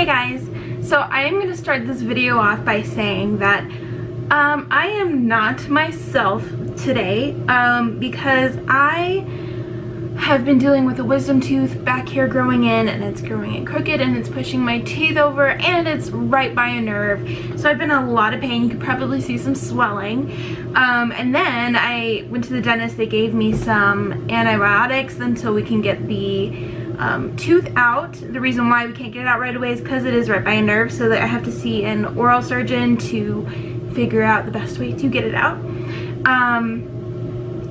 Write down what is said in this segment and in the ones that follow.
Hey guys, so I am going to start this video off by saying that I am not myself today because I have been dealing with a wisdom tooth back here growing in, and it's growing in crooked and it's pushing my teeth over and it's right by a nerve. So I've been in a lot of pain. You could probably see some swelling. And then I went to the dentist. They gave me some antibiotics until we can get the tooth out. The reason why we can't get it out right away is because it is right by a nerve, so that I have to see an oral surgeon to figure out the best way to get it out.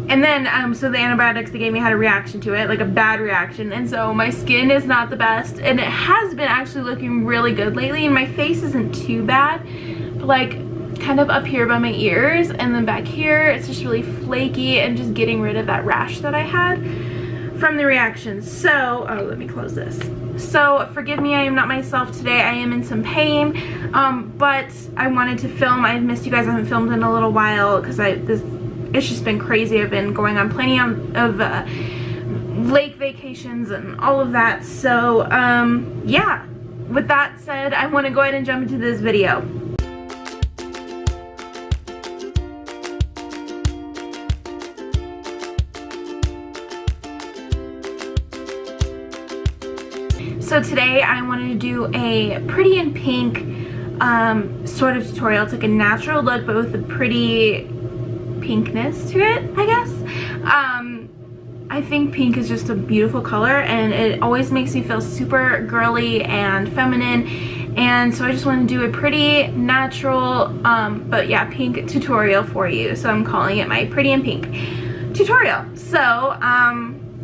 And then, so the antibiotics they gave me had a reaction to it, like a bad reaction, and so my skin is not the best, and it has been actually looking really good lately, and my face isn't too bad, but like kind of up here by my ears, and then back here, it's just really flaky, and just getting rid of that rash that I had from the reaction. So, oh, let me close this. So, forgive me, I am not myself today. I am in some pain, but I wanted to film. I've missed you guys. I haven't filmed in a little while because it's just been crazy. I've been going on plenty of lake vacations and all of that. So, yeah. With that said, I want to go ahead and jump into this video. So today I wanted to do a pretty in pink sort of tutorial. It's like a natural look but with a pretty pinkness to it, I guess. I think pink is just a beautiful color, and it always makes me feel super girly and feminine, and so I just want to do a pretty natural but yeah, pink tutorial for you. So I'm calling it my pretty in pink tutorial. So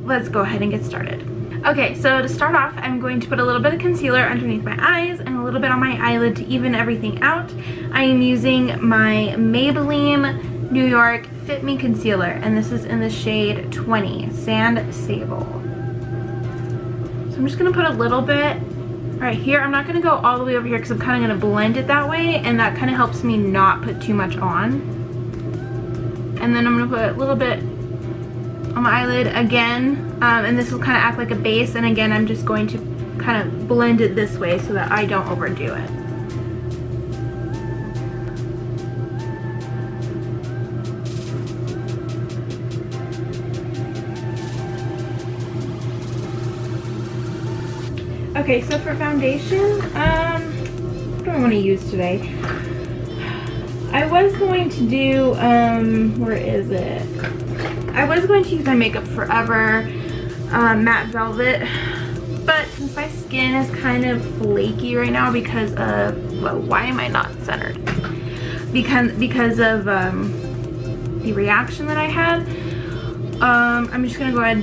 let's go ahead and get started. Okay, so to start off, I'm going to put a little bit of concealer underneath my eyes and a little bit on my eyelid to even everything out. I am using my Maybelline New York Fit Me Concealer, and this is in the shade 20, Sand Sable. So I'm just going to put a little bit right here. I'm not going to go all the way over here because I'm kind of going to blend it that way, and that kind of helps me not put too much on. And then I'm going to put a little bit on my eyelid again, and this will kind of act like a base, and again I'm just going to kind of blend it this way so that I don't overdo it. Okay, so for foundation, what do I want to use today? I was going to do, where is it? I was going to use my Makeup Forever Matte Velvet, but since my skin is kind of flaky right now because of, well, why am I not centered? Because of the reaction that I had, I'm just going to go ahead,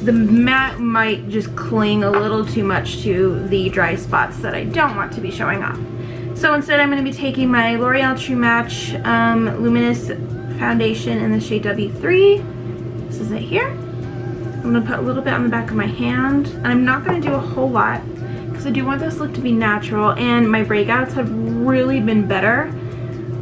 the matte might just cling a little too much to the dry spots that I don't want to be showing off. So instead I'm going to be taking my L'Oreal True Match Luminous Foundation in the shade W3. This is it here. I'm going to put a little bit on the back of my hand, and I'm not going to do a whole lot because I do want this look to be natural, and my breakouts have really been better.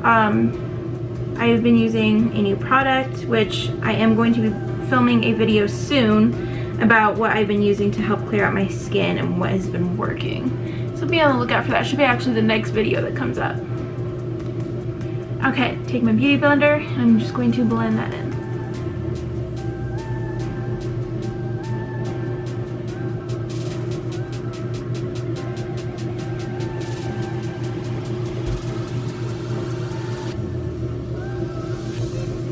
I have been using a new product, which I am going to be filming a video soon about what I've been using to help clear out my skin and what has been working. So be on the lookout for that. Should be actually the next video that comes up. Okay, take my beauty blender, and I'm just going to blend that in.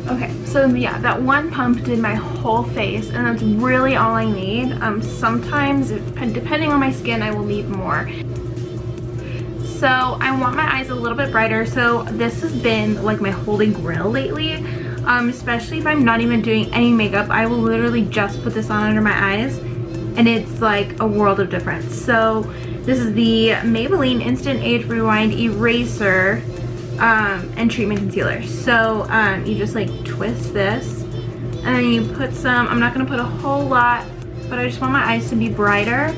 Okay, so yeah, that one pump did my whole face, and that's really all I need. Sometimes, depending on my skin, I will need more. So I want my eyes a little bit brighter, so this has been like my holy grail lately, especially if I'm not even doing any makeup. I will literally just put this on under my eyes, and it's like a world of difference. So this is the Maybelline Instant Age Rewind Eraser and Treatment Concealer. So you just like twist this, and then you put some, I'm not going to put a whole lot, but I just want my eyes to be brighter,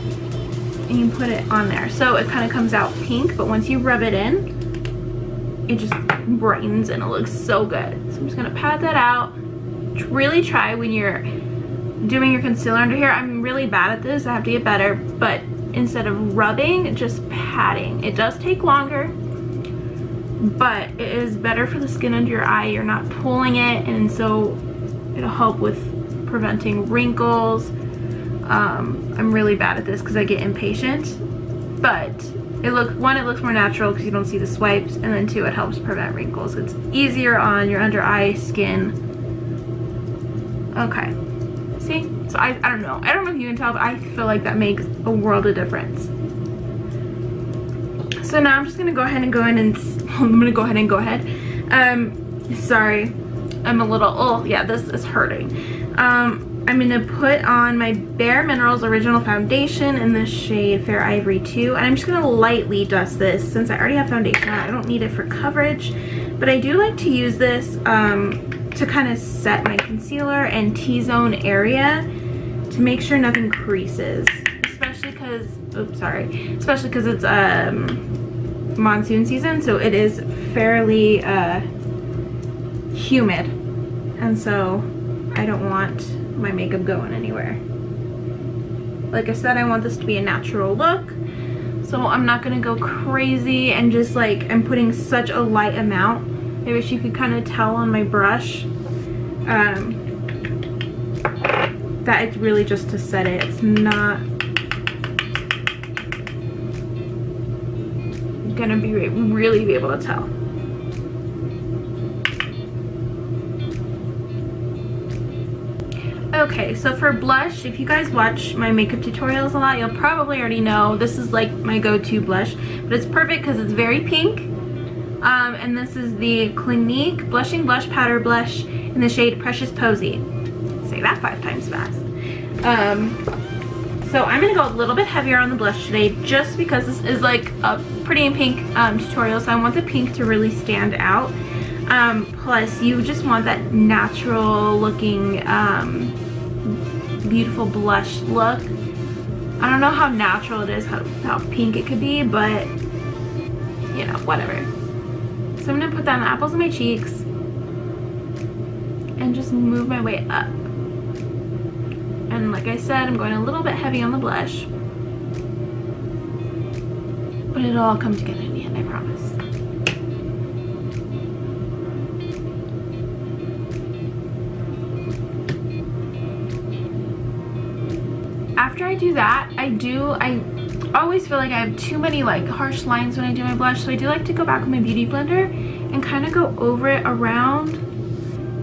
and you put it on there. So it kind of comes out pink, but once you rub it in, it just brightens and it looks so good. So I'm just going to pat that out. Really try when you're doing your concealer under here. I'm really bad at this. I have to get better, but instead of rubbing, just patting. It does take longer, but it is better for the skin under your eye. You're not pulling it, and so it'll help with preventing wrinkles. I'm really bad at this because I get impatient, but it looks more natural because you don't see the swipes, and then 2, it helps prevent wrinkles. It's easier on your under eye skin. Okay, see? So I don't know. I don't know if you can tell, but I feel like that makes a world of difference. So now I'm just gonna go ahead and sorry, I'm a little, oh yeah, this is hurting. I'm gonna put on my Bare Minerals Original Foundation in the shade Fair Ivory 2, and I'm just gonna lightly dust this since I already have foundation on. I don't need it for coverage, but I do like to use this to kind of set my concealer and T-zone area to make sure nothing creases, especially because, especially because it's monsoon season, so it is fairly humid, and so I don't want my makeup going anywhere. Like I said, I want this to be a natural look, so I'm not gonna go crazy and just like, I'm putting such a light amount. I wish you could kind of tell on my brush that it's really just to set it. It's not gonna be really be able to tell. Okay, so for blush, if you guys watch my makeup tutorials a lot, you'll probably already know this is like my go-to blush, but it's perfect because it's very pink. And this is the Clinique Blushing Blush Powder Blush in the shade Precious Posy. Say that 5 times fast. So I'm gonna go a little bit heavier on the blush today just because this is like a pretty in pink tutorial, so I want the pink to really stand out. Plus you just want that natural looking beautiful blush look. I don't know how natural it is, how pink it could be, but you know, whatever. So I'm gonna put that on the apples of my cheeks and just move my way up. And like I said, I'm going a little bit heavy on the blush, but it'll all come together in the end, I promise. After I do that, I always feel like I have too many like harsh lines when I do my blush, so I do like to go back with my beauty blender and kind of go over it around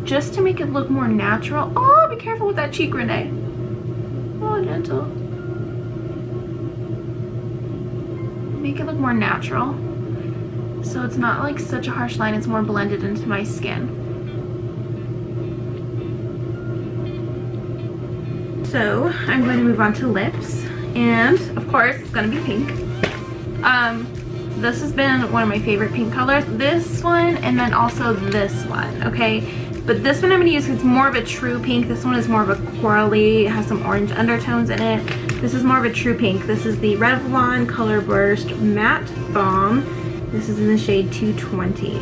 just to make it look more natural. Oh, be careful with that cheek, Renee. Oh, gentle. Make it look more natural, so it's not like such a harsh line, it's more blended into my skin. So I'm going to move on to lips, and of course it's going to be pink. This has been one of my favorite pink colors, this one and then also this one, okay? But this one I'm going to use because it's more of a true pink. This one is more of a corally, it has some orange undertones in it. This is more of a true pink. This is the Revlon Color Burst Matte Balm. This is in the shade 220.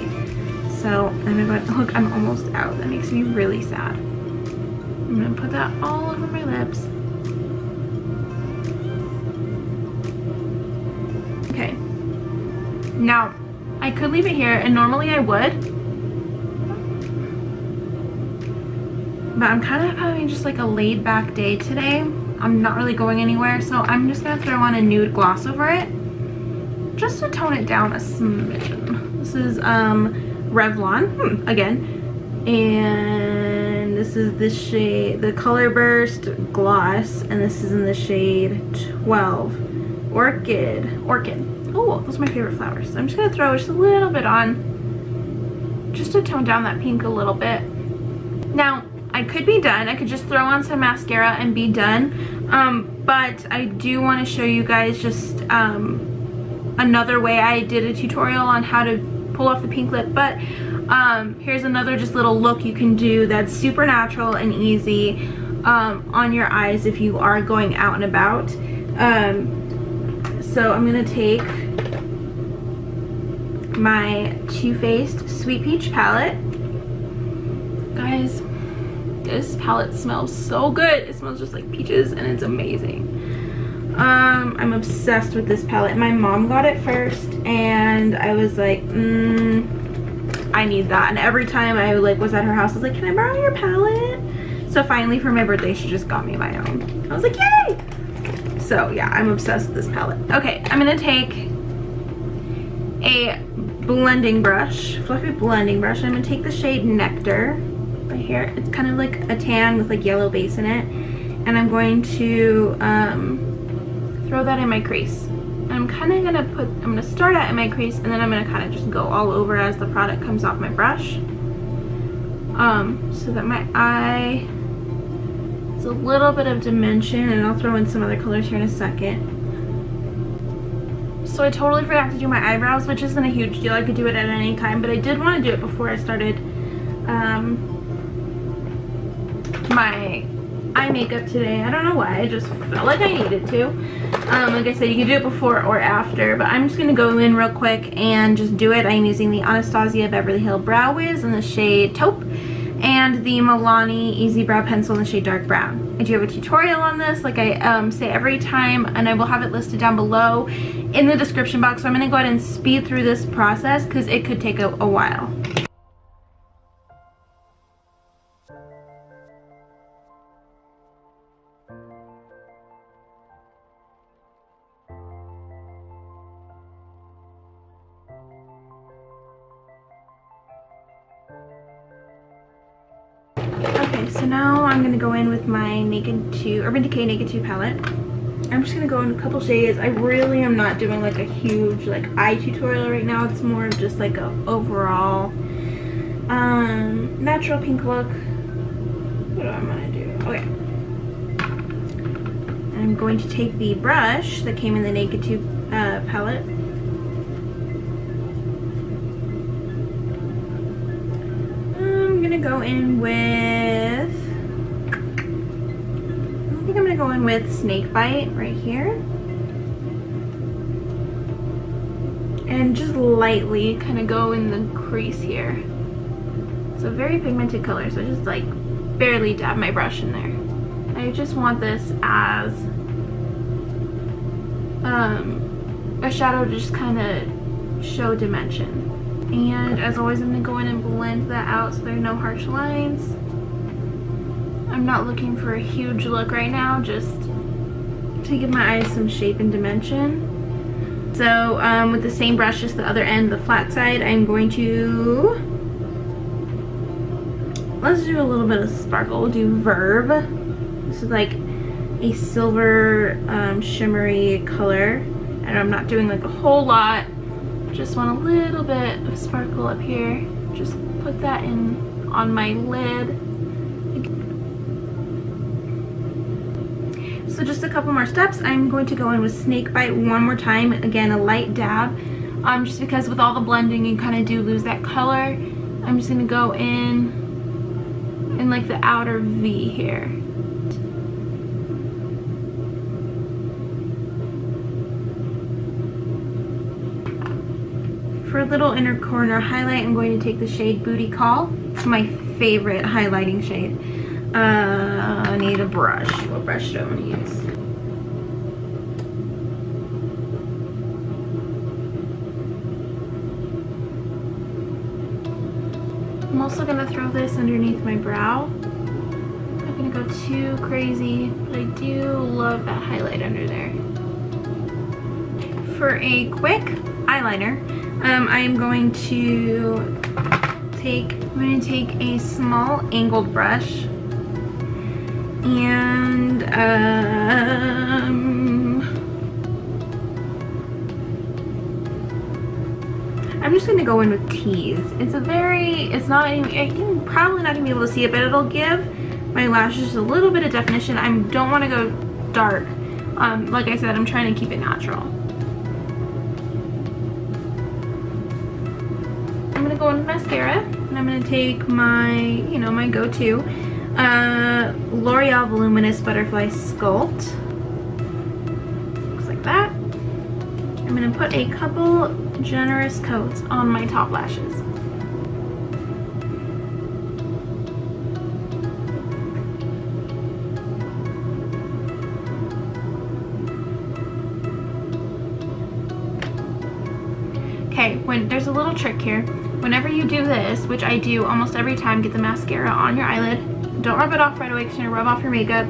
So I'm going to, look, I'm almost out. That makes me really sad. I'm going to put that all over my lips. Okay. Now, I could leave it here, and normally I would, but I'm kind of having just like a laid back day today. I'm not really going anywhere, so I'm just going to throw on a nude gloss over it just to tone it down a smidgen. This is Revlon, again, and this is the shade, the Color Burst Gloss, and this is in the shade 12, Orchid. Oh, those are my favorite flowers. So I'm just going to throw just a little bit on just to tone down that pink a little bit. Now, I could be done. I could just throw on some mascara and be done. But I do want to show you guys just another way. I did a tutorial on how to pull off the pink lip, but here's another just little look you can do that's super natural and easy on your eyes if you are going out and about. So I'm going to take my Too Faced Sweet Peach palette. Guys, this palette smells so good. It smells just like peaches and it's amazing. I'm obsessed with this palette. My mom got it first and I was like, I need that. And every time I was at her house, I was like, can I borrow your palette? So finally for my birthday, she just got me my own. I was like, yay! So yeah, I'm obsessed with this palette. Okay, I'm gonna take a blending brush, fluffy blending brush. I'm gonna take the shade Nectar right here. It's kind of like a tan with like yellow base in it. And I'm going to throw that in my crease. I'm gonna start out in my crease and then I'm gonna kind of just go all over as the product comes off my brush. So that my eye is a little bit of dimension, and I'll throw in some other colors here in a second. So I totally forgot to do my eyebrows, which isn't a huge deal. I could do it at any time, but I did want to do it before I started my eye makeup today. I don't know why, I just felt like I needed to. Like I said, you can do it before or after, but I'm just going to go in real quick and just do it. I'm using the Anastasia Beverly Hills Brow Wiz in the shade Taupe and the Milani Easy Brow Pencil in the shade Dark Brown. I do have a tutorial on this, like I say every time, and I will have it listed down below in the description box. So I'm going to go ahead and speed through this process because it could take a while. Okay, so now I'm going to go in with my Urban Decay Naked 2 palette. I'm just going to go in a couple shades. I really am not doing like a huge like eye tutorial right now. It's more of just like a overall natural pink look. What am I going to do? Okay. I'm going to take the brush that came in the Naked 2 palette. I'm going to go in with, I think I'm going to go in with Snakebite right here. And just lightly kind of go in the crease here. It's a very pigmented color, so just like barely dab my brush in there. I just want this as a shadow to just kind of show dimension. And as always, I'm going to go in and blend that out so there are no harsh lines. I'm not looking for a huge look right now, just to give my eyes some shape and dimension. So with the same brush, just the other end, the flat side, I'm going to, let's do a little bit of sparkle. We'll do Verb. This is like a silver shimmery color, and I'm not doing like a whole lot. Just want a little bit of sparkle up here. Just put that in on my lid. So just a couple more steps. I'm going to go in with Snakebite one more time. Again, a light dab. Just because with all the blending you kind of do lose that color. I'm just going to go in like the outer V here. For a little inner corner highlight, I'm going to take the shade Booty Call. It's my favorite highlighting shade. I need a brush. What brush do I want to use? I'm also going to throw this underneath my brow. I'm not going to go too crazy, but I do love that highlight under there. For a quick eyeliner, I am going to take a small angled brush and I'm just going to go in with Tease. It's not even, you're probably not going to be able to see it, but it'll give my lashes a little bit of definition. I don't want to go dark. Like I said, I'm trying to keep it natural. I'm going to go in with mascara, and I'm going to take my, my go-to L'Oreal Voluminous Butterfly Sculpt. Looks like that. I'm going to put a couple generous coats on my top lashes. Okay, there's a little trick here. Whenever you do this, which I do almost every time, get the mascara on your eyelid. Don't rub it off right away because you're gonna rub off your makeup.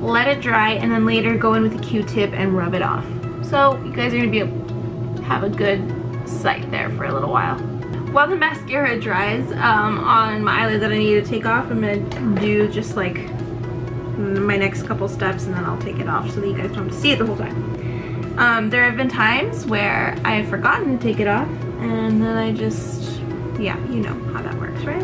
Let it dry and then later go in with a Q-tip and rub it off. So you guys are gonna have a good sight there for a little while. While the mascara dries on my eyelid that I need to take off, I'm gonna do just like my next couple steps and then I'll take it off so that you guys don't have to see it the whole time. There have been times where I've forgotten to take it off and then I just, yeah, you know how that works, right?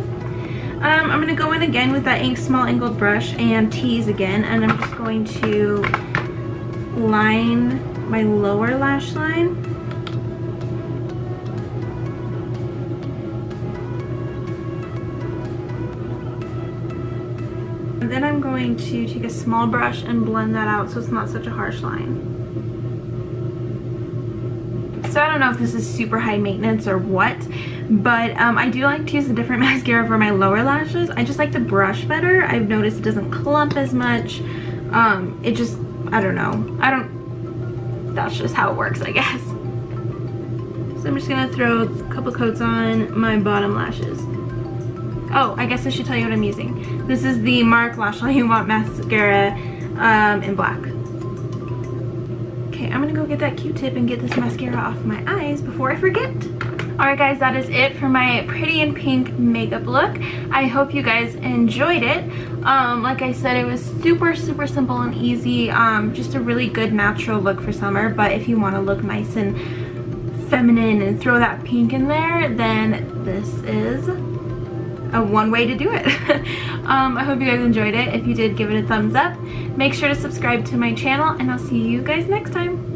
I'm going to go in again with that small angled brush and tease again, and I'm just going to line my lower lash line. And then I'm going to take a small brush and blend that out so it's not such a harsh line. So I don't know if this is super high maintenance or what, but I do like to use a different mascara for my lower lashes. I just like the brush better. I've noticed it doesn't clump as much. It just, I don't know. That's just how it works, I guess. So I'm just gonna throw a couple coats on my bottom lashes. Oh, I guess I should tell you what I'm using. This is the Marc Lash You Want mascara in black. Okay, I'm gonna go get that Q-tip and get this mascara off my eyes before I forget. Alright guys, that is it for my Pretty in Pink makeup look. I hope you guys enjoyed it. Like I said, it was super simple and easy. Just a really good natural look for summer, but if you want to look nice and feminine and throw that pink in there, then this is one way to do it. I hope you guys enjoyed it. If you did, give it a thumbs up. Make sure to subscribe to my channel and I'll see you guys next time.